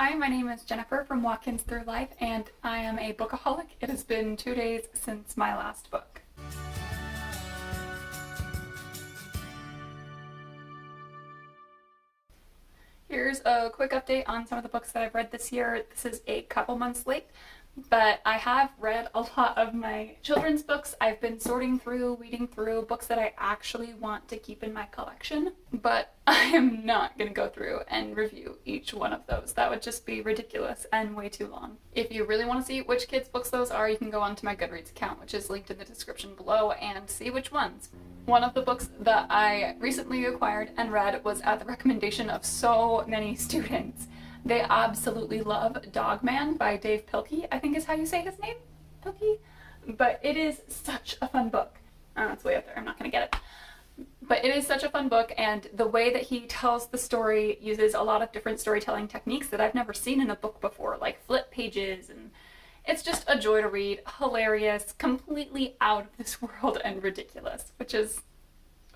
Hi, my name is Jennifer from Walk-ins Through Life, and I am a bookaholic. It has been 2 days since my last book. Here's a quick update on some of the books that I've read this year. This is a couple months late, but I have read a lot of my children's books. I've been sorting through, weeding through books that I actually want to keep in my collection, but I am not going to go through and review each one of those. That would just be ridiculous and way too long. If you really want to see which kids' books those are, you can go onto my Goodreads account, which is linked in the description below, and see which ones. One of the books that I recently acquired and read was at the recommendation of so many students. They absolutely love Dogman by Dave Pilkey, I think is how you say his name, Pilkey? But it is such a fun book. It's way up there, I'm not gonna get it. But it is such a fun book, and the way that he tells the story uses a lot of different storytelling techniques that I've never seen in a book before, like flip pages, and it's just a joy to read, hilarious, completely out of this world and ridiculous, which is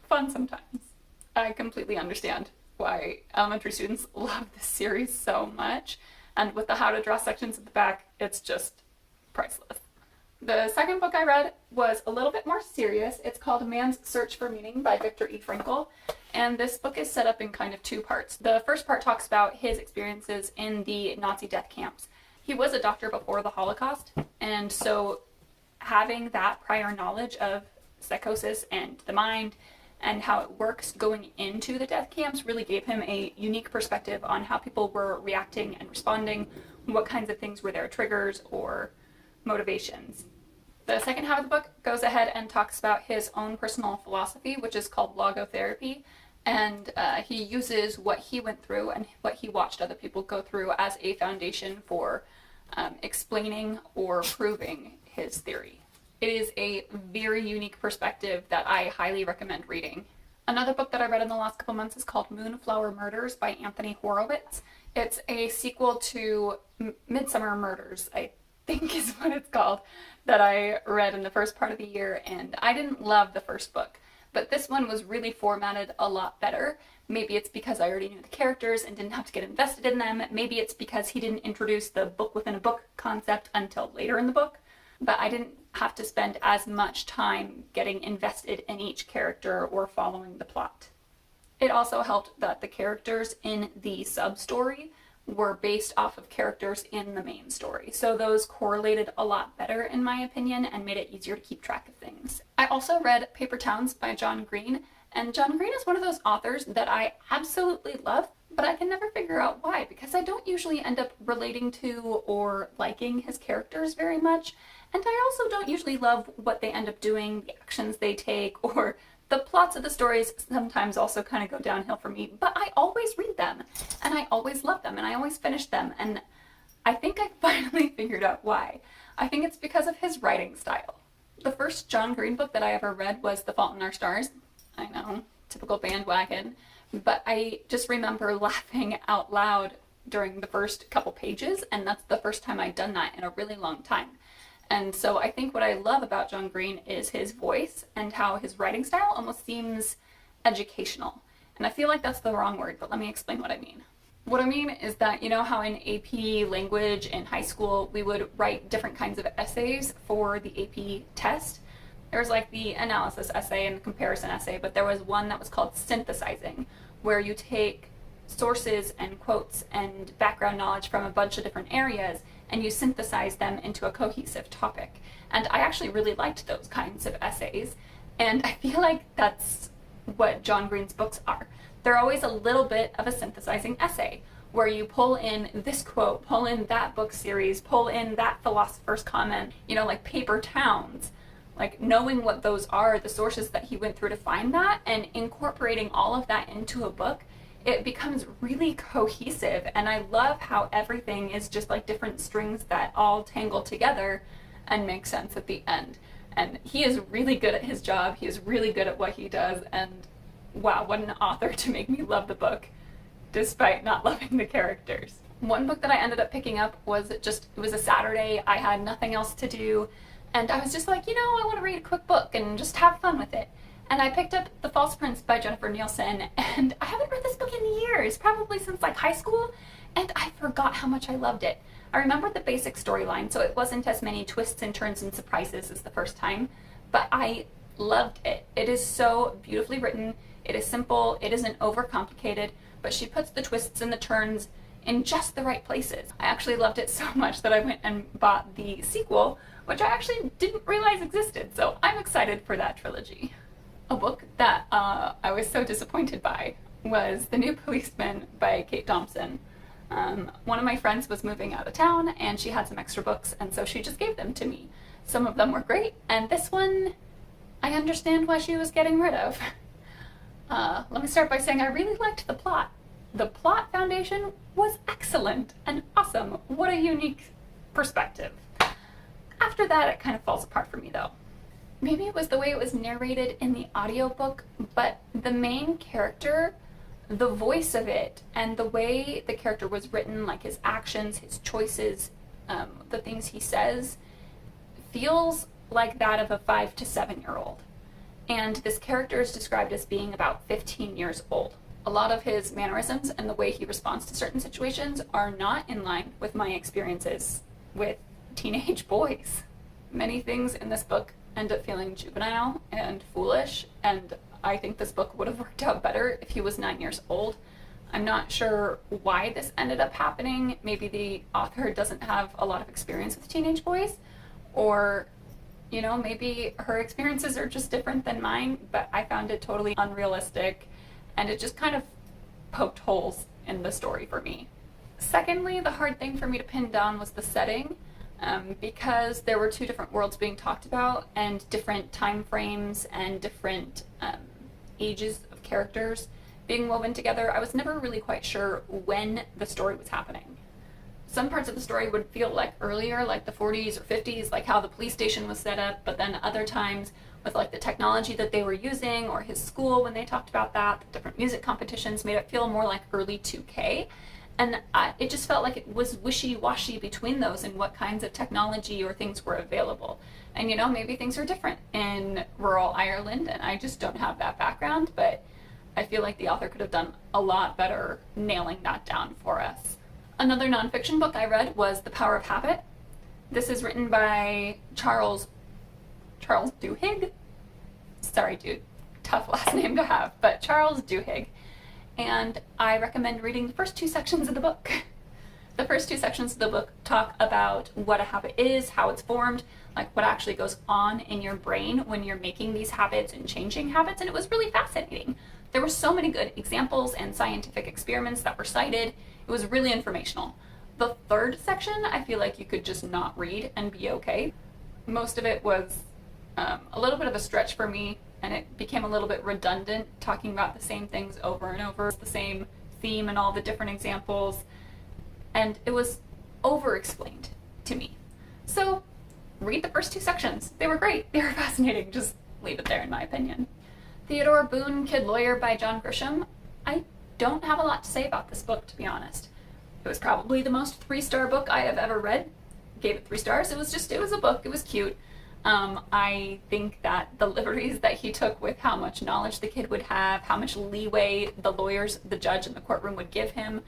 fun sometimes. I completely understand why elementary students love this series so much, and with the how to draw sections at the back, it's just priceless. The second book I read was a little bit more serious. It's called Man's Search for Meaning by VIKTOR FRANKL, and this book is set up in kind of two parts. The first part talks about his experiences in the Nazi death camps. He was a doctor before the Holocaust, and so having that prior knowledge of psychosis and the mind and how it works going into the death camps really gave him a unique perspective on how people were reacting and responding, what kinds of things were their triggers or motivations. The second half of the book goes ahead and talks about his own personal philosophy, which is called logotherapy, and he uses what he went through and what he watched other people go through as a foundation for explaining or proving his theory. It is a very unique perspective that I highly recommend reading. Another book that I read in the last couple months is called Moonflower Murders by Anthony Horowitz. It's a sequel to Midsummer Murders, I think is what it's called, that I read in the first part of the year, and I didn't love the first book, but this one was really formatted a lot better. Maybe it's because I already knew the characters and didn't have to get invested in them. Maybe it's because he didn't introduce the book within a book concept until later in the book, but I didn't have to spend as much time getting invested in each character or following the plot. It also helped that the characters in the sub-story were based off of characters in the main story, so those correlated a lot better in my opinion and made it easier to keep track of things. I also read Paper Towns by John Green, and John Green is one of those authors that I absolutely love, but I can never figure out why, because I don't usually end up relating to or liking his characters very much, and I also don't usually love what they end up doing, the actions they take, or the plots of the stories sometimes also kind of go downhill for me, but I always read them, and I always love them, and I always finish them, and I think I finally figured out why. I think it's because of his writing style. The first John Green book that I ever read was The Fault in Our Stars. I know, typical bandwagon, but I just remember laughing out loud during the first couple pages, and that's the first time I'd done that in a really long time. And so I think what I love about John Green is his voice and how his writing style almost seems educational. And I feel like that's the wrong word, but let me explain what I mean. What I mean is that, you know how in AP language in high school we would write different kinds of essays for the AP test? There was like the analysis essay and the comparison essay, but there was one that was called synthesizing, where you take sources and quotes and background knowledge from a bunch of different areas and you synthesize them into a cohesive topic. And I actually really liked those kinds of essays, and I feel like that's what John Green's books are. They're always a little bit of a synthesizing essay, where you pull in this quote, pull in that book series, pull in that philosopher's comment, you know, like Paper Towns. Like knowing what those are, the sources that he went through to find that, and incorporating all of that into a book, it becomes really cohesive, and I love how everything is just like different strings that all tangle together and make sense at the end. And he is really good at his job, he is really good at what he does, and wow, what an author to make me love the book despite not loving the characters. One book that I ended up picking up was it was a Saturday, I had nothing else to do, and I was just like, you know, I want to read a quick book and just have fun with it. And I picked up The False Prince by Jennifer Nielsen, and I haven't read this book in years, probably since like high school, and I forgot how much I loved it. I remembered the basic storyline, so it wasn't as many twists and turns and surprises as the first time, but I loved it. It is so beautifully written, it is simple, it isn't overcomplicated, but she puts the twists and the turns in just the right places. I actually loved it so much that I went and bought the sequel, which I actually didn't realize existed, so I'm excited for that trilogy. A book that I was so disappointed by was The New Policeman by Kate Thompson. One of my friends was moving out of town and she had some extra books, and so she just gave them to me. Some of them were great, and this one I understand why she was getting rid of. Let me start by saying I really liked the plot. The plot foundation was excellent and awesome. What a unique perspective. After that, it kind of falls apart for me though. Maybe it was the way it was narrated in the audiobook, but the main character, the voice of it, and the way the character was written, like his actions, his choices, the things he says, feels like that of a 5 to 7-year-old. And this character is described as being about 15 years old. A lot of his mannerisms and the way he responds to certain situations are not in line with my experiences with teenage boys. Many things in this book end up feeling juvenile and foolish, and I think this book would have worked out better if he was 9 years old. I'm not sure why this ended up happening. Maybe the author doesn't have a lot of experience with teenage boys, or you know, maybe her experiences are just different than mine, but I found it totally unrealistic, and it just kind of poked holes in the story for me. Secondly, the hard thing for me to pin down was the setting, because there were two different worlds being talked about, and different time frames, and different ages of characters being woven together. I was never really quite sure when the story was happening. Some parts of the story would feel like earlier, like the 40s or 50s, like how the police station was set up, but then other times with like the technology that they were using, or his school when they talked about that, the different music competitions made it feel more like early 2K. And it just felt like it was wishy-washy between those and what kinds of technology or things were available. And you know, maybe things are different in rural Ireland, and I just don't have that background, but I feel like the author could have done a lot better nailing that down for us. Another nonfiction book I read was The Power of Habit. This is written by Charles Duhigg. Sorry, dude, tough last name to have, but Charles Duhigg. And I recommend reading the first 2 sections of the book. The first 2 sections of the book talk about what a habit is, how it's formed, like what actually goes on in your brain when you're making these habits and changing habits, and it was really fascinating. There were so many good examples and scientific experiments that were cited. It was really informational. The third section, I feel like you could just not read and be okay. Most of it was a little bit of a stretch for me, and it became a little bit redundant, talking about the same things over and over, the same theme and all the different examples, and it was over-explained to me. So read the first 2 sections. They were great. They were fascinating. Just leave it there, in my opinion. Theodore, Boone, Kid Lawyer by John Grisham. I don't have a lot to say about this book, to be honest. It was probably the most 3-star book I have ever read. Gave it 3 stars. It was a book. It was cute. I think that the liberties that he took with how much knowledge the kid would have, how much leeway the lawyers, the judge in the courtroom would give him,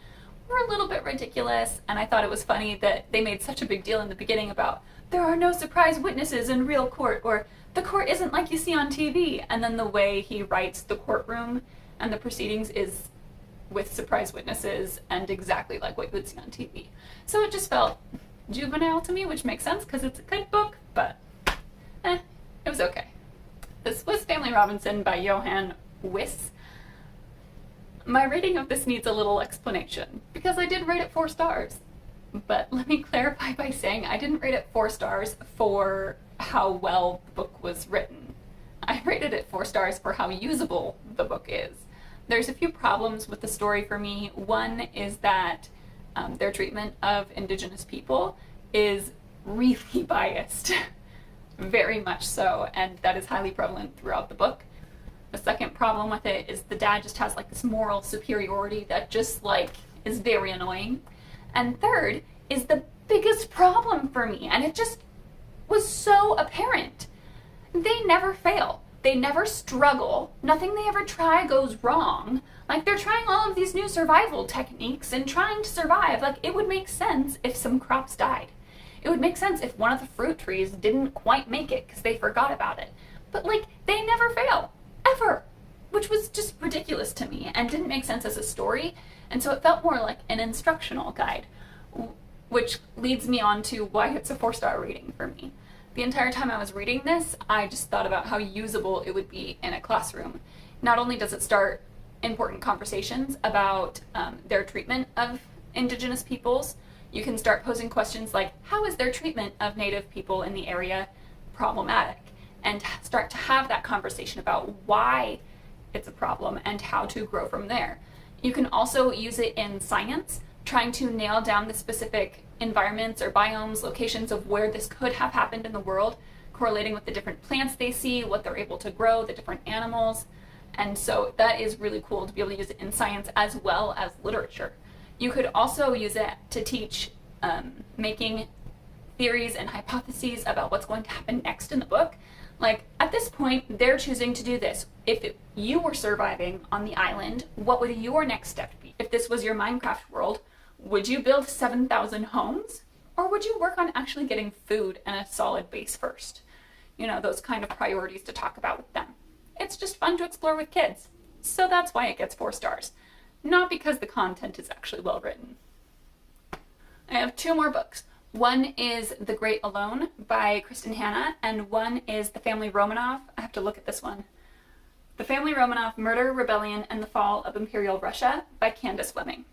were a little bit ridiculous, and I thought it was funny that they made such a big deal in the beginning about there are no surprise witnesses in real court, or the court isn't like you see on TV, and then the way he writes the courtroom and the proceedings is with surprise witnesses and exactly like what you would see on TV. So it just felt juvenile to me, which makes sense because it's a good book, but it was okay. This was Family Robinson by Johan Wyss. My rating of this needs a little explanation because I did rate it 4 stars. But let me clarify by saying I didn't rate it 4 stars for how well the book was written. I rated it 4 stars for how usable the book is. There's a few problems with the story for me. One is that their treatment of Indigenous people is really biased. Very much so, and that is highly prevalent throughout the book. The second problem with it is the dad just has like this moral superiority that just like is very annoying. And third is the biggest problem for me, and it just was so apparent. They never fail. They never struggle. Nothing they ever try goes wrong. Like, they're trying all of these new survival techniques and trying to survive. Like, it would make sense if some crops died. It would make sense if one of the fruit trees didn't quite make it because they forgot about it. But, like, they never fail. Ever. Which was just ridiculous to me and didn't make sense as a story. And so it felt more like an instructional guide, which leads me on to why it's a 4-star rating for me. The entire time I was reading this, I just thought about how usable it would be in a classroom. Not only does it start important conversations about their treatment of Indigenous peoples, you can start posing questions like, how is their treatment of Native people in the area problematic? And start to have that conversation about why it's a problem and how to grow from there. You can also use it in science, trying to nail down the specific environments or biomes, locations of where this could have happened in the world, correlating with the different plants they see, what they're able to grow, the different animals. And so that is really cool to be able to use it in science as well as literature. You could also use it to teach making theories and hypotheses about what's going to happen next in the book. Like, at this point, they're choosing to do this. If you were surviving on the island, what would your next step be? If this was your Minecraft world, would you build 7,000 homes? Or would you work on actually getting food and a solid base first? You know, those kind of priorities to talk about with them. It's just fun to explore with kids. So that's why it gets 4 stars. Not because the content is actually well written. I have 2 more books. One is The Great Alone by KRISTIN Hanna, and one is The Family Romanov. I have to look at this one. The Family Romanov, Murder, Rebellion, and the Fall of Imperial Russia by Candace Fleming.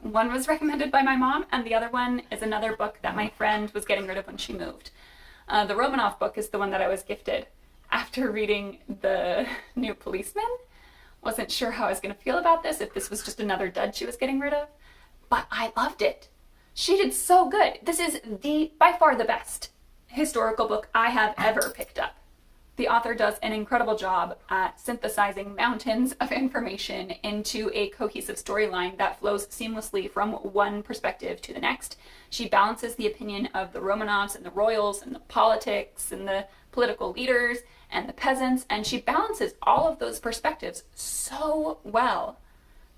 One was recommended by my mom, and the other one is another book that my friend was getting rid of when she moved. The Romanov book is the one that I was gifted after reading the new Policeman. Wasn't sure how I was going to feel about this, if this was just another dud she was getting rid of, but I loved it. She did so good. This is by far the best historical book I have ever picked up. The author does an incredible job at synthesizing mountains of information into a cohesive storyline that flows seamlessly from one perspective to the next. She balances the opinion of the Romanovs and the royals and the politics and the political leaders and the peasants, and she balances all of those perspectives so well.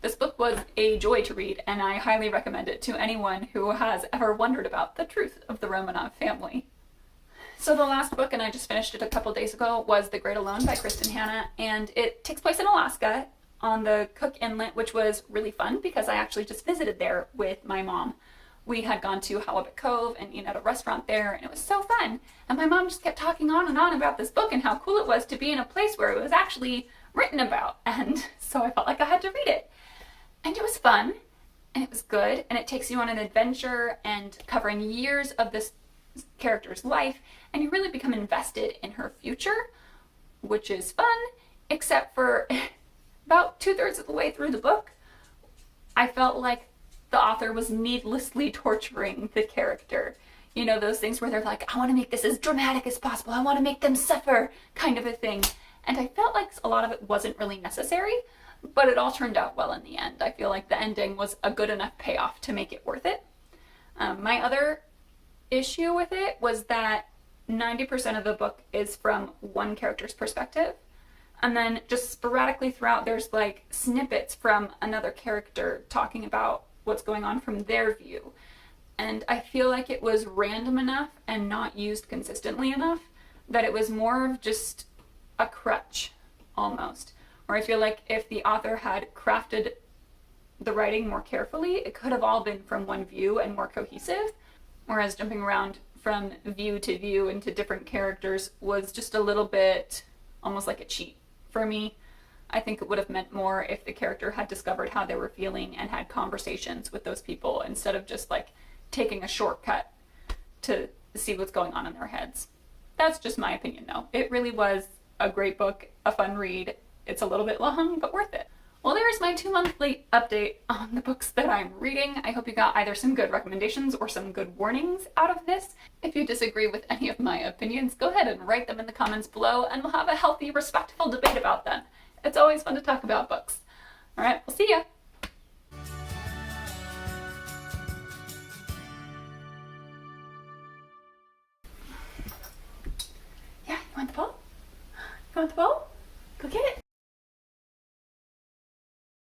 This book was a joy to read, and I highly recommend it to anyone who has ever wondered about the truth of the Romanov family. So the last book, and I just finished it a couple days ago, was The Great Alone by KRISTIN Hanna, and it takes place in Alaska on the Cook Inlet, which was really fun because I actually just visited there with my mom. We had gone to Halibut Cove and eaten at a restaurant there, and it was so fun. And my mom just kept talking on and on about this book and how cool it was to be in a place where it was actually written about, and so I felt like I had to read it. And it was fun, and it was good, and it takes you on an adventure and covering years of this character's life, and you really become invested in her future, which is fun, except for about 2/3 of the way through the book, I felt like the author was needlessly torturing the character. You know, those things where they're like, I want to make this as dramatic as possible, I want to make them suffer, kind of a thing. And I felt like a lot of it wasn't really necessary, but it all turned out well in the end. I feel like the ending was a good enough payoff to make it worth it. My other issue with it was that 90% of the book is from one character's perspective, and then just sporadically throughout there's like snippets from another character talking about what's going on from their view. And I feel like it was random enough and not used consistently enough that it was more of just a crutch almost. Or I feel like if the author had crafted the writing more carefully, it could have all been from one view and more cohesive, whereas jumping around from view to view into different characters was just a little bit almost like a cheat for me. I think it would have meant more if the character had discovered how they were feeling and had conversations with those people instead of just like taking a shortcut to see what's going on in their heads. That's just my opinion though. It really was a great book, a fun read. It's a little bit long, but worth it. Well, there's my 2-monthly update on the books that I'm reading. I hope you got either some good recommendations or some good warnings out of this. If you disagree with any of my opinions, go ahead and write them in the comments below and we'll have a healthy, respectful debate about them. It's always fun to talk about books. All right, we'll see ya.